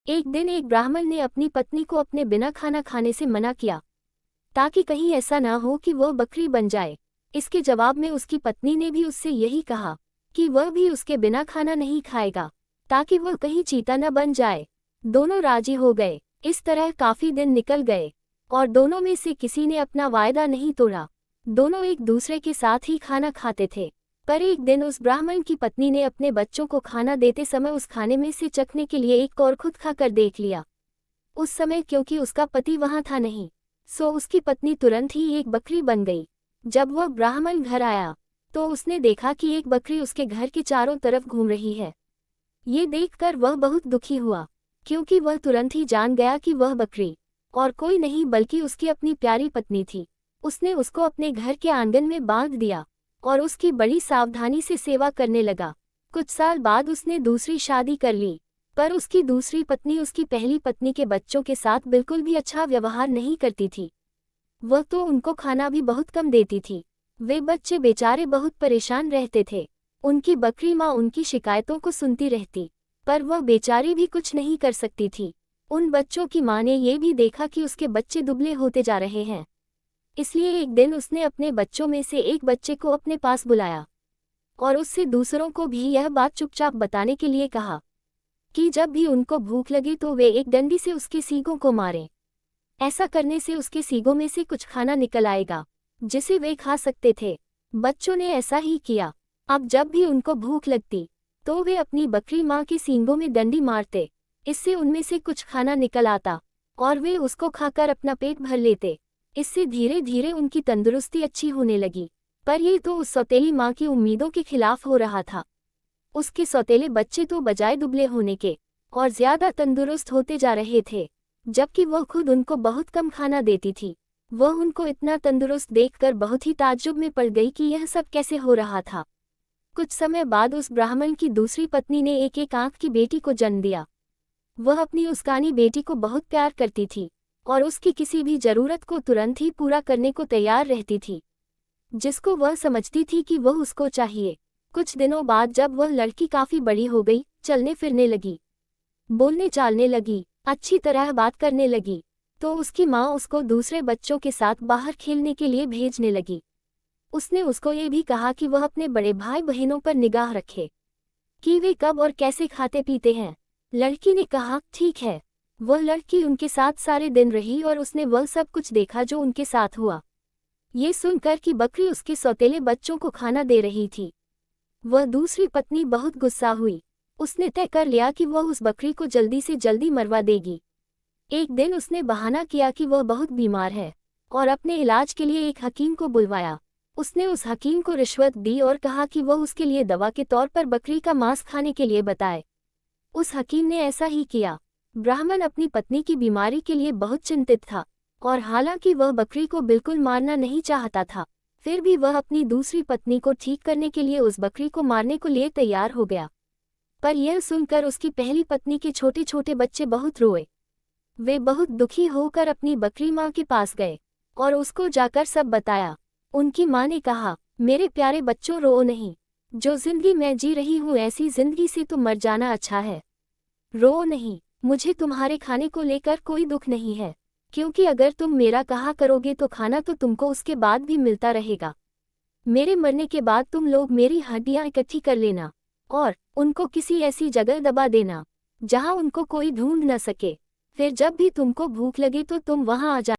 एक दिन एक ब्राह्मण ने अपनी पत्नी को अपने बिना खाना खाने से मना किया, ताकि कहीं ऐसा ना हो कि वह बकरी बन जाए। इसके जवाब में उसकी पत्नी ने भी उससे यही कहा कि वह भी उसके बिना खाना नहीं खाएगा, ताकि वह कहीं चीता न बन जाए। दोनों राजी हो गए। इस तरह काफी दिन निकल गए और दोनों में से किसी ने अपना वायदा नहीं तोड़ा। दोनों एक दूसरे के साथ ही खाना खाते थे। पर एक दिन उस ब्राह्मण की पत्नी ने अपने बच्चों को खाना देते समय उस खाने में से चखने के लिए एक और खुद खाकर देख लिया। उस समय क्योंकि उसका पति वहां था नहीं, सो उसकी पत्नी तुरंत ही एक बकरी बन गई। जब वह ब्राह्मण घर आया तो उसने देखा कि एक बकरी उसके घर के चारों तरफ घूम रही है। ये देखकर वह बहुत दुखी हुआ, क्योंकि वह तुरंत ही जान गया कि वह बकरी और कोई नहीं बल्कि उसकी अपनी प्यारी पत्नी थी। उसने उसको अपने घर के आंगन में बांध दिया और उसकी बड़ी सावधानी से सेवा करने लगा। कुछ साल बाद उसने दूसरी शादी कर ली, पर उसकी दूसरी पत्नी उसकी पहली पत्नी के बच्चों के साथ बिल्कुल भी अच्छा व्यवहार नहीं करती थी। वह तो उनको खाना भी बहुत कम देती थी। वे बच्चे बेचारे बहुत परेशान रहते थे। उनकी बकरी माँ उनकी शिकायतों को सुनती रहती, पर वह बेचारी भी कुछ नहीं कर सकती थी। उन बच्चों की माँ ने ये भी देखा कि उसके बच्चे दुबले होते जा रहे हैं, इसलिए एक दिन उसने अपने बच्चों में से एक बच्चे को अपने पास बुलाया और उससे दूसरों को भी यह बात चुपचाप बताने के लिए कहा कि जब भी उनको भूख लगे तो वे एक डंडी से उसके सींगों को मारें। ऐसा करने से उसके सींगों में से कुछ खाना निकल आएगा जिसे वे खा सकते थे। बच्चों ने ऐसा ही किया। अब जब भी उनको भूख लगती तो वे अपनी बकरी माँ के सींगों में डंडी मारते। इससे उनमें से कुछ खाना निकल आता और वे उसको खाकर अपना पेट भर लेते। इससे धीरे धीरे उनकी तंदुरुस्ती अच्छी होने लगी। पर ये तो उस सौतेली माँ की उम्मीदों के खिलाफ हो रहा था। उसके सौतेले बच्चे तो बजाय दुबले होने के और ज्यादा तंदुरुस्त होते जा रहे थे, जबकि वह खुद उनको बहुत कम खाना देती थी। वह उनको इतना तंदुरुस्त देखकर बहुत ही ताज्जुब में पड़ गई कि यह सब कैसे हो रहा था। कुछ समय बाद उस ब्राह्मण की दूसरी पत्नी ने एक एक आंख की बेटी को जन्म दिया। वह अपनी उस कानी बेटी को बहुत प्यार करती थी और उसकी किसी भी जरूरत को तुरंत ही पूरा करने को तैयार रहती थी, जिसको वह समझती थी कि वह उसको चाहिए। कुछ दिनों बाद जब वह लड़की काफी बड़ी हो गई, चलने फिरने लगी, बोलने चालने लगी, अच्छी तरह बात करने लगी, तो उसकी माँ उसको दूसरे बच्चों के साथ बाहर खेलने के लिए भेजने लगी। उसने उसको ये भी कहा कि वह अपने बड़े भाई बहनों पर निगाह रखे कि वे कब और कैसे खाते पीते हैं। लड़की ने कहा ठीक है। वह लड़की उनके साथ सारे दिन रही और उसने वह सब कुछ देखा जो उनके साथ हुआ। ये सुनकर कि बकरी उसके सौतेले बच्चों को खाना दे रही थी, वह दूसरी पत्नी बहुत गुस्सा हुई। उसने तय कर लिया कि वह उस बकरी को जल्दी से जल्दी मरवा देगी। एक दिन उसने बहाना किया कि वह बहुत बीमार है और अपने इलाज के लिए एक हकीम को बुलवाया। उसने उस हकीम को रिश्वत दी और कहा कि वह उसके लिए दवा के तौर पर बकरी का मांस खाने के लिए बताए। उस हकीम ने ऐसा ही किया। ब्राह्मण अपनी पत्नी की बीमारी के लिए बहुत चिंतित था और हालांकि वह बकरी को बिल्कुल मारना नहीं चाहता था, फिर भी वह अपनी दूसरी पत्नी को ठीक करने के लिए उस बकरी को मारने को लिए तैयार हो गया। पर यह सुनकर उसकी पहली पत्नी के छोटे छोटे बच्चे बहुत रोए। वे बहुत दुखी होकर अपनी बकरी माँ के पास गए और उसको जाकर सब बताया। उनकी माँ ने कहा, मेरे प्यारे बच्चों रो नहीं, जो जिंदगी मैं जी रही हूँ ऐसी जिंदगी से तो मर जाना अच्छा है। रो नहीं, मुझे तुम्हारे खाने को लेकर कोई दुख नहीं है, क्योंकि अगर तुम मेरा कहा करोगे तो खाना तो तुमको उसके बाद भी मिलता रहेगा। मेरे मरने के बाद तुम लोग मेरी हड्डियां इकट्ठी कर लेना और उनको किसी ऐसी जगह दबा देना जहां उनको कोई ढूंढ न सके। फिर जब भी तुमको भूख लगे तो तुम वहां आ जाना।